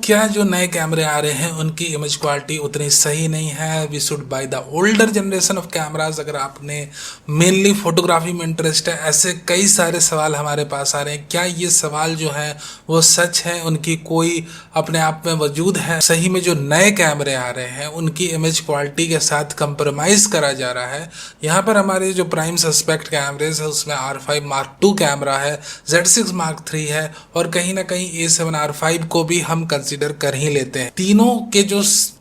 क्या जो नए कैमरे आ रहे हैं उनकी इमेज क्वालिटी उतनी सही नहीं है? We should buy the older generation of cameras. अगर आपने मेनली फोटोग्राफी में इंटरेस्ट है, ऐसे कई सारे सवाल हमारे पास आ रहे हैं। क्या ये सवाल जो है वो सच है, उनकी कोई अपने आप में वजूद है? सही में जो नए कैमरे आ रहे हैं उनकी इमेज क्वालिटी के साथ कंप्रोमाइज करा जा रहा है। यहाँ पर हमारे जो प्राइम सस्पेक्ट कैमरेज है उसमें R5 Mark II कैमरा है, Z6 Mark III है और कहीं ना कहीं A7 R5 को भी हम कंसीडर कर ही लेते हैं।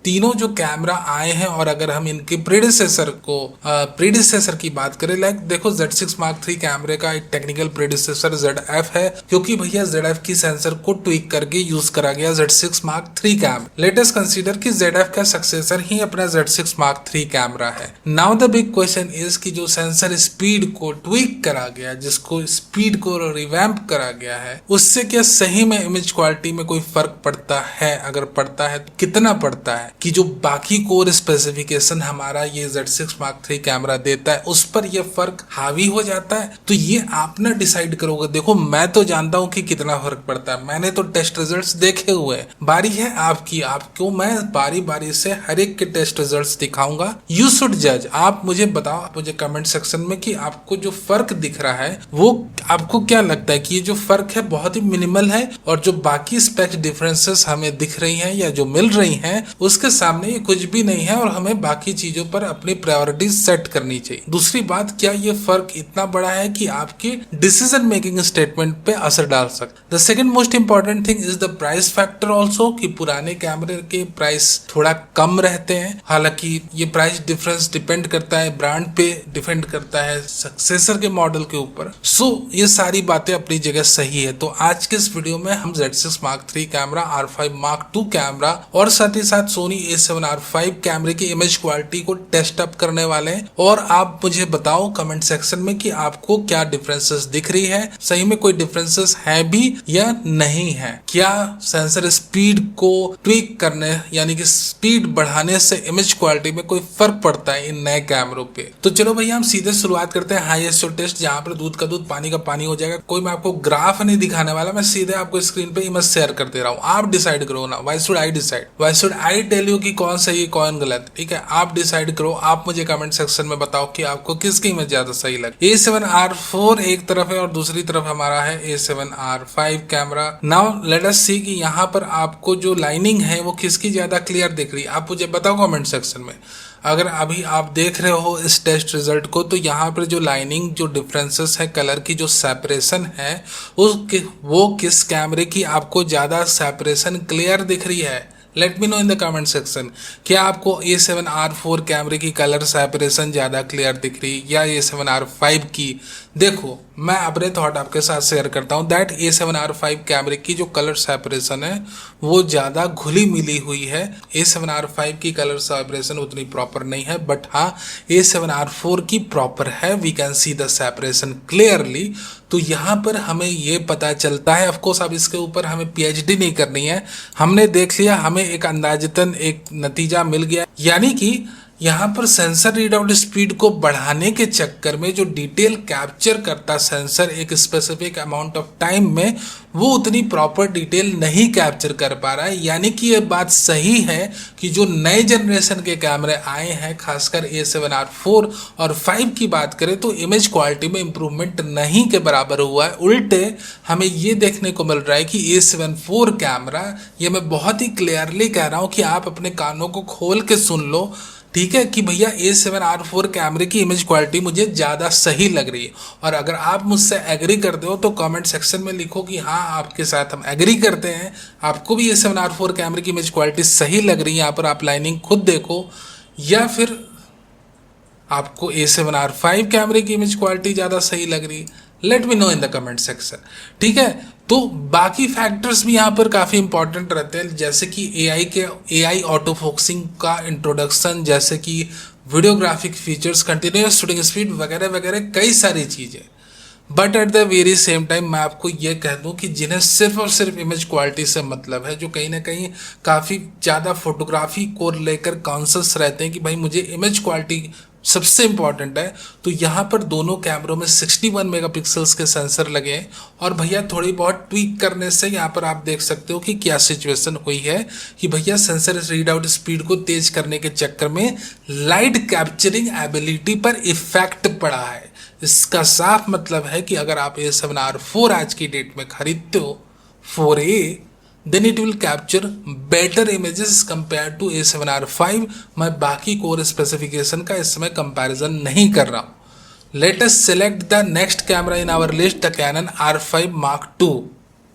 तीनों जो कैमरा आए हैं, और अगर हम इनके प्रीडिसेसर की बात करें, लाइक देखो Z6 Mark III कैमरे का एक टेक्निकल प्रीडिसेसर ZF है, क्योंकि भैया ZF की सेंसर को ट्विक करके यूज करा गया Z6 Mark III camera. Latest consider कि ZF का सक्सेसर ही अपना Z6 Mark III कैमरा है। Now the big question is कि जो सेंसर स्पीड को ट्विक करा गया, जिसको स्पीड को रिवैम्प करा गया है, उससे क्या सही में इमेज क्वालिटी में कोई फर्क पड़ता है? अगर पड़ता है तो कितना पड़ता है कि जो बाकी कोर स्पेसिफिकेशन हमारा ये Z6 Mark III कैमरा देता है उस पर ये फर्क हावी हो जाता है? तो ये आप ना डिसाइड करोगे। देखो, मैं तो जानता हूं कि कितना फर्क पड़ता है, मैंने तो टेस्ट रिजल्ट्स देखे हुए हैं। बारी है आपकी, आपको मैं बारी बारी से हर एक के टेस्ट रिजल्ट्स दिखाऊंगा। यू शुड जज। आप मुझे बताओ, मुझे कमेंट सेक्शन में, कि आपको जो फर्क दिख रहा है वो आपको क्या लगता है कि ये जो फर्क है बहुत ही मिनिमल है, और जो बाकी स्पेक्स डिफरेंसेस हमें दिख रही हैं या जो मिल रही हैं उसके सामने ये कुछ भी नहीं है, और हमें बाकी चीजों पर अपनी प्रायोरिटीज सेट करनी चाहिए। दूसरी बात, क्या ये फर्क इतना बड़ा है कि आपके डिसीजन मेकिंग स्टेटमेंट पे असर डाल सकता? The second most important thing is the price factor also, कि पुराने कैमरे के प्राइस थोड़ा कम रहते हैं। हालांकि ये प्राइस डिफरेंस डिपेंड करता है ब्रांड पे, डिपेंड करता है सक्सेसर के मॉडल के ऊपर। ये सारी बातें अपनी जगह सही है। तो आज के इस वीडियो में हम Z6 Mark III camera, R5 Mark II camera और साथ ही साथ Sony A7 R5 कैमरे की इमेज क्वालिटी को टेस्ट अप करने वाले हैं। और आप मुझे बताओ कमेंट सेक्शन में कि आपको क्या डिफरेंसेस दिख रही है, सही में कोई डिफरेंसेस है भी या नहीं है? क्या सेंसर स्पीड को ट्विक करने यानी कि स्पीड बढ़ाने से इमेज क्वालिटी में कोई फर्क पड़ता है इन नए कैमरों पे? तो चलो भैया हम सीधे शुरुआत करते हैं हाई एसओ टेस्ट, जहां पर दूध का दूध पानी का पानी हो जाएगा। कोई मैं आपको ग्राफ नहीं दिखाने वाला, मैं सीधे आपको स्क्रीन पे इमेज शेयर कर दे रहा हूँ। आप डिसाइड करो ना, why should I decide, why should I tell you कि कौन सही कौन गलत? ठीक है, आप डिसाइड करो। आप मुझे कमेंट सेक्शन में बताओ कि आपको किसकी इमेज ज्यादा सही लगी। A7 R4 एक तरफ है और दूसरी तरफ हमारा है A7 R5 camera. Now let us see कि यहाँ पर आपको जो लाइनिंग है वो किसकी ज्यादा क्लियर दिख रही है, आप मुझे बताओ कमेंट सेक्शन में। अगर अभी आप देख रहे हो इस टेस्ट रिजल्ट को, तो यहाँ पर जो लाइनिंग, जो डिफरेंसेस है, कलर की जो सेपरेशन है, वो किस कैमरे की आपको ज़्यादा सेपरेशन क्लियर दिख रही है? Let me know in the comment section. क्या आपको A7 R4 कैमरे की कलर सेपरेशन ज़्यादा क्लियर दिख रही या A7 R5 की? देखो, मैं अपने थॉट आपके साथ शेयर करता हूँ दैट A7 R5 कैमरे की जो कलर सेपरेशन है वो ज़्यादा घुली मिली हुई है। A7 R5 की कलर सेपरेशन उतनी प्रॉपर नहीं है, बट हाँ A7 R4 की प्रॉपर है। We can see the separation clearly. तो यहाँ पर हमें ये पता चलता है, ऑफकोर्स अब इसके ऊपर हमें PhD नहीं करनी है, हमने देख लिया, हमें एक अंदाजतन एक नतीजा मिल गया। यानी कि यहाँ पर सेंसर रीड आउट स्पीड को बढ़ाने के चक्कर में जो डिटेल कैप्चर करता सेंसर एक स्पेसिफिक अमाउंट ऑफ टाइम में, वो उतनी प्रॉपर डिटेल नहीं कैप्चर कर पा रहा है। यानी कि ये बात सही है कि जो नए जनरेशन के कैमरे आए हैं, खासकर A7 R4 और 5 की बात करें, तो इमेज क्वालिटी में इंप्रूवमेंट नहीं के बराबर हुआ है। उल्टे हमें ये देखने को मिल रहा है कि A7 IV कैमरा, ये मैं बहुत ही क्लियरली कह रहा हूँ कि आप अपने कानों को खोल के सुन लो, ठीक है, कि भैया A7 R4 कैमरे की इमेज क्वालिटी मुझे ज़्यादा सही लग रही है। और अगर आप मुझसे एग्री करते हो तो कमेंट सेक्शन में लिखो कि हाँ, आपके साथ हम एग्री करते हैं, आपको भी A7 R4 कैमरे की इमेज क्वालिटी सही लग रही है। यहाँ पर आप लाइनिंग खुद देखो, या फिर आपको A7 R5 कैमरे की इमेज क्वालिटी ज़्यादा सही लग रही है। Let me know in the comment section, ठीक है। तो बाकी फैक्टर्स भी यहाँ पर काफ़ी इंपॉर्टेंट रहते हैं, जैसे कि AI ऑटो फोकसिंग का इंट्रोडक्शन, जैसे कि videographic features, continuous shooting speed वगैरह वगैरह कई सारी चीज़ें। But at the very same time मैं आपको ये कह दूं कि जिन्हें सिर्फ और सिर्फ इमेज क्वालिटी से मतलब है, जो कहीं ना कहीं काफ़ी ज़्यादा फोटोग्राफी को लेकर कॉन्शियस रहते हैं कि भाई मुझे इमेज क्वालिटी सबसे इंपॉर्टेंट है। तो यहाँ पर दोनों कैमरों में 61 मेगापिक्सल्स के सेंसर लगे हैं और भैया थोड़ी बहुत ट्वीक करने से यहाँ पर आप देख सकते हो कि क्या सिचुएशन हुई है कि भैया सेंसर रीड आउट स्पीड को तेज करने के चक्कर में लाइट कैप्चरिंग एबिलिटी पर इफेक्ट पड़ा है। इसका साफ मतलब है कि अगर आप A7R4 आज की डेट में खरीदते हो 4A, then it will capture better images compared to A7R5। मैं बाकी कोर स्पेसिफिकेशन का इस समय कंपैरिजन नहीं कर रहा हूँ। Let us select the next camera in our list, the Canon R5 Mark II।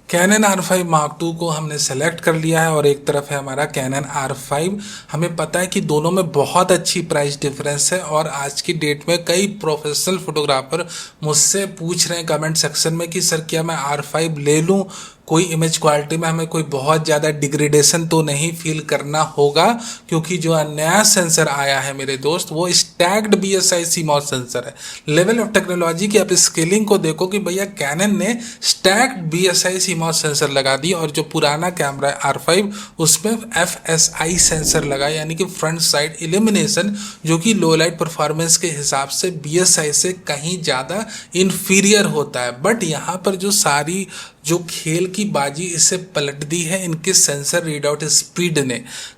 Canon R5 Mark II को हमने सेलेक्ट कर लिया है और एक तरफ है हमारा Canon R5। हमें पता है कि दोनों में बहुत अच्छी प्राइस डिफरेंस है और आज की डेट में कई प्रोफेशनल फोटोग्राफर मुझसे पूछ रहे हैं कमेंट सेक्शन में कि सर क्या मैं R5 ले लूं, कोई इमेज क्वालिटी में हमें कोई बहुत ज़्यादा डिग्रेडेशन तो नहीं फील करना होगा, क्योंकि जो नया सेंसर आया है मेरे दोस्त वो स्टैक्ड BSI CMOS सेंसर है। लेवल ऑफ टेक्नोलॉजी की आप स्केलिंग को देखो कि भैया कैनन ने स्टैक्ड BSI CMOS सेंसर लगा दी और जो पुराना कैमरा है R5 उसमें FSI सेंसर लगा, यानी कि फ्रंट साइड इल्यूमिनेशन, जो कि लो लाइट परफॉर्मेंस के हिसाब से BSI से कहीं ज़्यादा इन्फीरियर होता है। बट यहाँ पर जो सारी जो खेल की बाजी इसे पलट दी है इनके सेंसर रीड आउट स्पीड ने।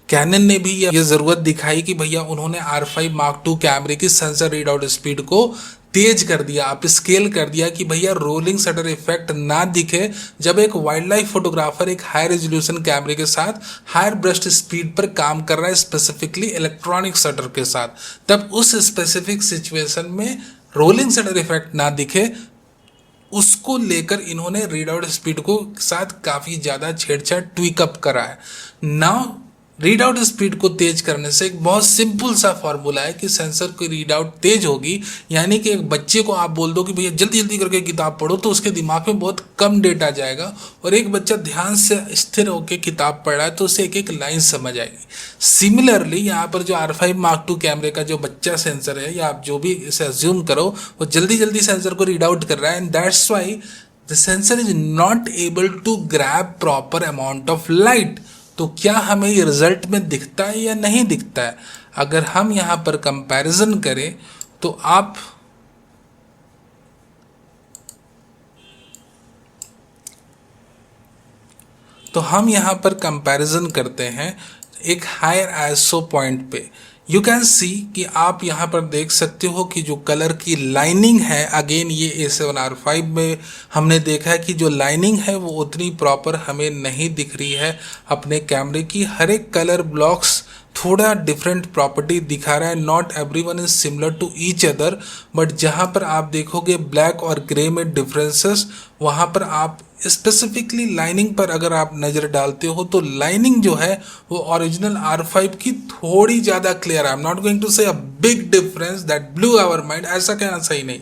कैनन ने भी ये ज़रूरत दिखाई कि भैया उन्होंने R5 Mark II कैमरे की सेंसर रीड आउट स्पीड को तेज कर दिया, अप स्केल कर दिया कि भैया रोलिंग शटर इफेक्ट ना दिखे जब एक वाइल्ड लाइफ फोटोग्राफर एक हाई रेजोल्यूशन कैमरे के साथ हायर ब्रस्ट स्पीड पर काम कर रहा है, स्पेसिफिकली इलेक्ट्रॉनिक शटर के साथ। तब उस स्पेसिफिक सिचुएशन में रोलिंग शटर इफेक्ट ना दिखे, उसको लेकर इन्होंने रीड आउट स्पीड को साथ काफ़ी ज़्यादा छेड़छाड़ ट्विक अप करा है। नाउ रीड आउट स्पीड को तेज करने से एक बहुत सिंपल सा फॉर्मूला है कि सेंसर की रीड आउट तेज होगी, यानी कि एक बच्चे को आप बोल दो कि भैया जल्दी जल्दी करके किताब पढ़ो तो उसके दिमाग में बहुत कम डेटा जाएगा, और एक बच्चा ध्यान से स्थिर होकर किताब पढ़ रहा है तो उसे एक एक लाइन समझ आएगी। सिमिलरली यहाँ पर जो R5 Mark II कैमरे का जो बच्चा सेंसर है, या आप जो भी इसे अज्यूम करो, वो जल्दी जल्दी सेंसर को रीड आउट कर रहा है, and that's why the sensor is not able to grab proper amount of light. तो क्या हमें ये रिजल्ट में दिखता है या नहीं दिखता है? अगर हम यहाँ पर कंपैरिजन करें तो हम यहाँ पर कंपैरिजन करते हैं एक हायर ISO पॉइंट पे। यू कैन सी कि आप यहाँ पर देख सकते हो कि जो कलर की लाइनिंग है, अगेन ये A7R5 में हमने देखा है कि जो लाइनिंग है वो उतनी प्रॉपर हमें नहीं दिख रही है। अपने कैमरे की हर एक कलर ब्लॉक्स थोड़ा डिफरेंट प्रॉपर्टी दिखा रहा है। Not everyone is similar to each other, but जहाँ पर आप देखोगे ब्लैक और ग्रे में डिफरेंसेस, वहाँ पर आप स्पेसिफिकली लाइनिंग पर अगर आप नज़र डालते हो तो लाइनिंग जो है वो ओरिजिनल R5 की थोड़ी ज़्यादा क्लियर है। I am not going to say a big difference that blew our mind, ऐसा कहना सही नहीं,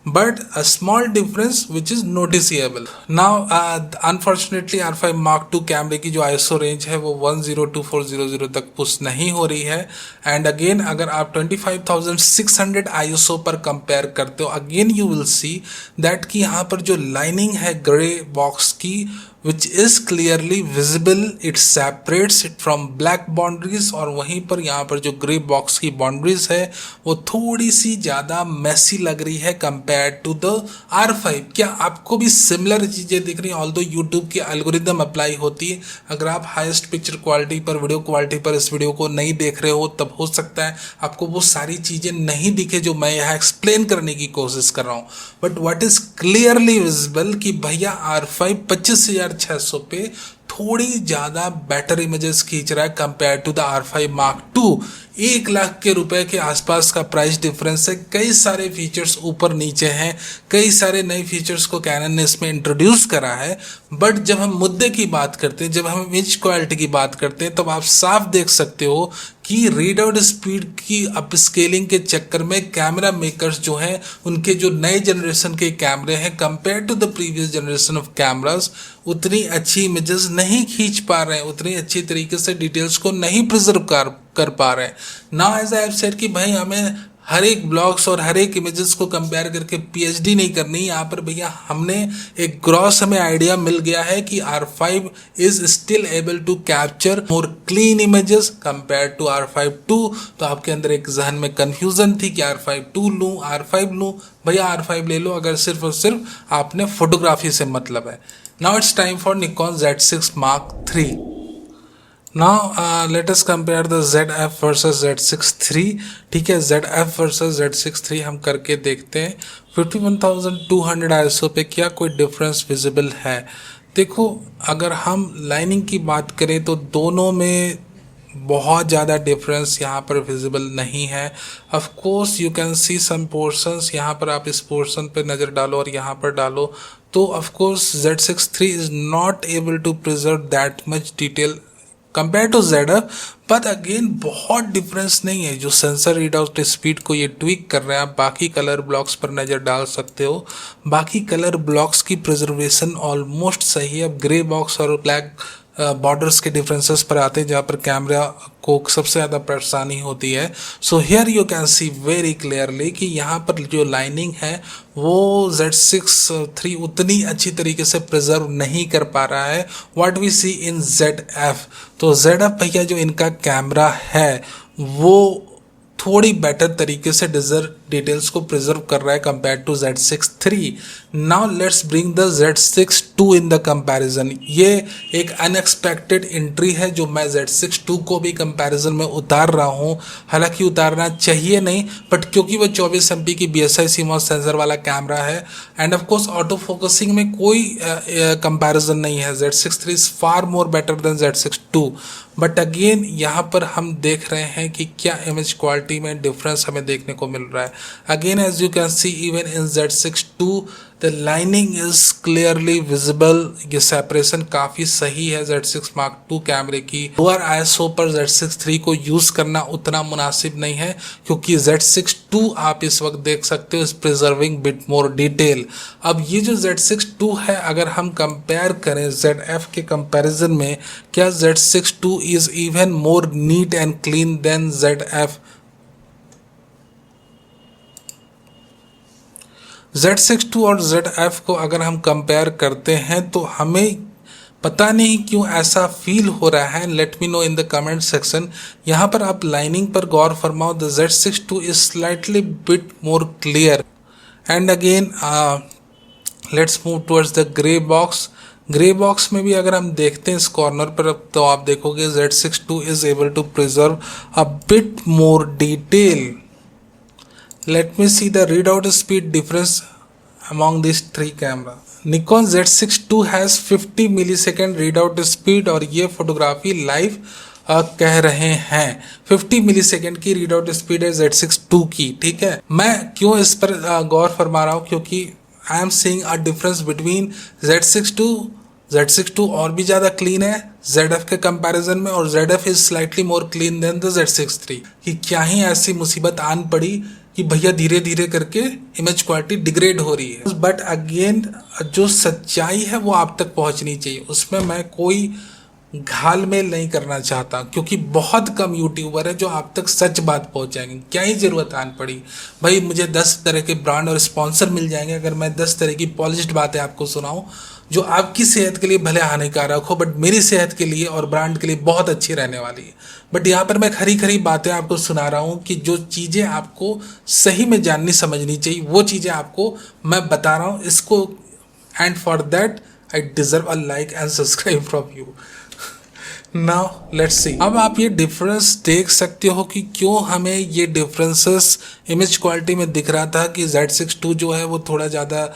but a small difference which is noticeable. Now unfortunately R5 Mark II कैमरे की जो ISO रेंज है वो 102400 तक पुश नहीं हो रही है। एंड अगेन अगर आप 25600 ISO पर कंपेयर करते हो, again you will see that कि यहाँ पर जो लाइनिंग है ग्रे बॉक्स की which is clearly visible, it separates it from black boundaries, और वहीं पर यहाँ पर जो ग्रे बॉक्स की बाउंड्रीज है वो थोड़ी सी ज़्यादा मैसी लग रही है कंपेयर टू द R5। क्या आपको भी सिमिलर चीज़ें दिख रही हैं? ऑल्दो यूट्यूब की एल्गोरिदम अप्लाई होती है, अगर आप हाईएस्ट पिक्चर क्वालिटी पर, वीडियो क्वालिटी पर इस वीडियो को नहीं देख रहे हो तब हो सकता है आपको वो सारी चीज़ें नहीं दिखे जो मैं यहाँ एक्सप्लेन करने की कोशिश कर रहा हूँ। But what is clearly visible कि भैया R5 25,600 पे थोड़ी ज़्यादा बेटर इमेजेस खींच रहा है compare to the R5 Mark II। 1 lakh के रुपए के आसपास का प्राइस डिफरेंस है। कई सारे फीचर्स ऊपर नीचे हैं, कई सारे नए फीचर्स को कैनन ने इसमें इंट्रोड्यूस करा है। बट जब हम मुद्दे की बात करते हैं, जब हम इमेज क्वालिटी की बात करते हैं, तब आप साफ देख सकते हो कि रीड आउट स्पीड की अप स्केलिंग के चक्कर में कैमरा मेकर्स जो हैं उनके जो नए जनरेशन के कैमरे हैं compare to the previous generation of cameras उतनी अच्छी इमेजेस नहीं खींच पा रहे हैं, उतनी अच्छी तरीके से डिटेल्स को नहीं प्रिजर्व कर पा रहे हैं। ना एज आई हैव सेड कि भाई हमें हर एक ब्लॉग्स और हर एक इमेजेस को कंपेयर करके पीएचडी नहीं करनी। यहाँ पर भैया हमने एक ग्रॉस हमें आइडिया मिल गया है कि R5 is still able to capture more clean images compare to R5 II। तो आपके अंदर एक जहन में कंफ्यूजन थी कि R5 II लूँ R5 लूँ। भैया R5 ले लो अगर सिर्फ और सिर्फ आपने फोटोग्राफी से मतलब है। Now it's time for Nikon Z6 Mark III। Now let us compare the ZF versus Z6 III। ठीक है, ZF versus Z6 III हम करके देखते हैं। 51,200 ISO पे क्या कोई डिफरेंस विजिबल है? देखो, अगर हम लाइनिंग की बात करें तो दोनों में बहुत ज़्यादा डिफरेंस यहाँ पर विजिबल नहीं है। Of course you can see some portions. यहाँ पर आप इस पोर्शन पे नज़र डालो और यहाँ पर डालो तो of course Z6 III is not able to preserve that much detail compare to ZF, but again बहुत डिफरेंस नहीं है। जो सेंसर रीड आउट स्पीड को ये ट्विक कर रहे हैं, आप बाकी कलर ब्लॉक्स पर नज़र डाल सकते हो। बाकी कलर ब्लॉक्स की प्रिजर्वेशन ऑलमोस्ट सही है। अब ग्रे बॉक्स और ब्लैक बॉर्डर्स के डिफरेंसेस पर आते हैं जहाँ पर कैमरा को सबसे ज़्यादा परेशानी होती है। So here you can C very clearly कि यहाँ पर जो लाइनिंग है वो Z6 III उतनी अच्छी तरीके से प्रिजर्व नहीं कर पा रहा है what we see in ZF। तो ZF भैया जो इनका कैमरा है वो थोड़ी बेटर तरीके से डिटेल्स को प्रिजर्व कर रहा है compare to Z6 III। Now let's bring the Z6 II in the comparison. ये एक अनएक्सपेक्टेड एंट्री है जो मैं Z6 II को भी कंपैरिजन में उतार रहा हूँ। हालांकि उतारना चाहिए नहीं, बट क्योंकि वो 24 MP की BSI CMOS सेंसर वाला कैमरा है end of course auto focusing में कोई कंपैरिजन नहीं है। Z6 III is far more better than Z6 II। But again यहाँ पर हम देख रहे हैं कि क्या इमेज क्वालिटी में डिफरेंस हमें देखने को मिल रहा है। Again as you can see even in Z6 II the lining is clearly visible. ये सेपरेशन काफ़ी सही है Z6 Mark II कैमरे की। लोअर ISO पर Z6 III को यूज़ करना उतना मुनासिब नहीं है क्योंकि Z6 II आप इस वक्त देख सकते हो is preserving bit more detail. अब ये जो Z6 II है अगर हम कंपेयर करें ZF के कंपैरिजन में, क्या Z6 II is even more neat and clean than ZF? Z6 II और ZF को अगर हम कंपेयर करते हैं तो हमें पता नहीं क्यों ऐसा फील हो रहा है। Let me know in the comment section. यहाँ पर आप लाइनिंग पर गौर फरमाओ। The Z6 II is slightly bit more clear and again let's move towards the grey box. Grey box में भी अगर हम देखते हैं इस कॉर्नर पर तो आप देखोगे Z6 II is able to preserve a bit more detail. Let me see the readout speed difference among these three camera. Nikon Z6 II has 50 millisecond readout speed और ये फोटोग्राफी लाइव कह रहे हैं 50 millisecond की readout speed है Z6 II की। ठीक है, मैं क्यों इस पर गौर फरमा रहा हूँ क्योंकि I am seeing a difference between Z6 II। Z6 II और भी ज़्यादा क्लीन है ZF के कंपैरिजन में और ZF is slightly more clean than the Z6 III। कि क्या ही ऐसी मुसीबत आन पड़ी कि भैया धीरे धीरे करके इमेज क्वालिटी डिग्रेड हो रही है। बट अगेन जो सच्चाई है वो आप तक पहुंचनी चाहिए, उसमें मैं कोई घाल मेल नहीं करना चाहता क्योंकि बहुत कम यूट्यूबर है जो आप तक सच बात पहुंचाएंगे। क्या ही ज़रूरत आन पड़ी भाई, मुझे 10 तरह के ब्रांड और स्पॉन्सर मिल जाएंगे अगर मैं 10 तरह की पॉलिश्ड बातें आपको सुनाऊं जो आपकी सेहत के लिए भले हानिकारक हो बट मेरी सेहत के लिए और ब्रांड के लिए बहुत अच्छी रहने वाली है। बट यहाँ पर मैं खरी खरी बातें आपको सुना रहा हूँ कि जो चीज़ें आपको सही में जाननी समझनी चाहिए वो चीज़ें आपको मैं बता रहा हूँ इसको। And for that I deserve a like and subscribe from you. Now let's see. अब आप ये डिफरेंस देख सकते हो कि क्यों हमें ये डिफरेंसेस इमेज क्वालिटी में दिख रहा था कि Z6 II जो है वो थोड़ा ज़्यादा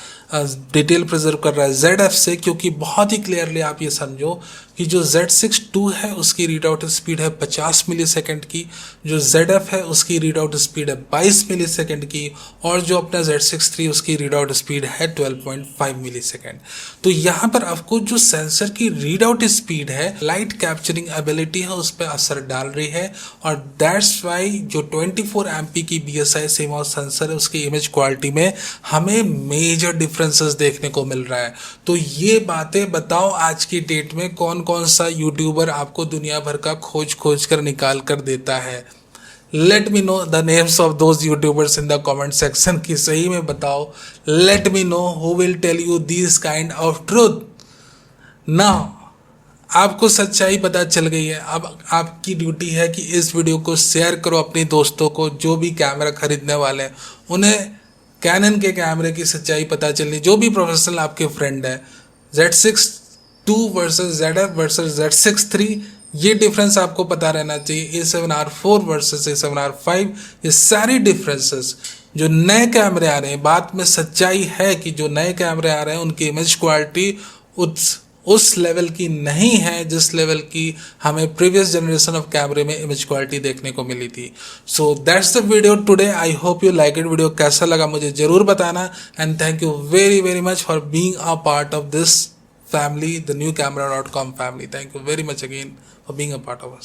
डिटेल प्रिजर्व कर रहा है ZF से, क्योंकि बहुत ही क्लियरली आप ये समझो कि जो Z6 II है उसकी रीड आउट स्पीड है 50 मिलीसेकेंड की, जो ZF है उसकी रीड आउट स्पीड है 22 मिलीसेकेंड की और जो अपना Z6 III उसकी रीड आउट स्पीड है 12.5 मिलीसेकेंड। तो यहाँ पर आपको जो सेंसर की रीड आउट स्पीड है लाइट कैप्चरिंग एबिलिटी है उस पर असर डाल रही है और दैट्स वाई जो 24 MP की BSI CMOS सेंसर है उसकी इमेज क्वालिटी में हमें मेजर डिफरेंसेस देखने को मिल रहा है। तो ये बातें बताओ आज की डेट में कौन कौन सा यूट्यूबर आपको दुनिया भर का खोज कर निकाल कर देता है। Let me know the names of those YouTubers in the comment section की सही में बताओ. Let me know who will tell you this kind of truth. Now आपको सच्चाई पता चल गई है. अब आपकी ड्यूटी है कि इस वीडियो को शेयर करो अपने दोस्तों को जो भी कैमरा खरीदने वाले हैं. उन्हें कैनन के कैमरे की सच्चाई पता चलनी. जो भी प्रोफेशनल आपके फ्रेंड है, Z6 II versus ZF versus Z6 III, ये डिफरेंस आपको पता रहना चाहिए. A7R4 वर्सेस A7R5, ये सारी डिफरेंसेस जो नए कैमरे आ रहे हैं. बात में सच्चाई है कि जो नए कैमरे आ रहे हैं उनकी इमेज क्वालिटी उस लेवल की नहीं है जिस लेवल की हमें प्रीवियस जनरेशन ऑफ कैमरे में इमेज क्वालिटी देखने को मिली थी. So that's the video today. I hope you like it. Video कैसा लगा मुझे जरूर बताना. And thank you very very much for being a part of this family, the newcamera.com family. Thank you very much again for being a part of us.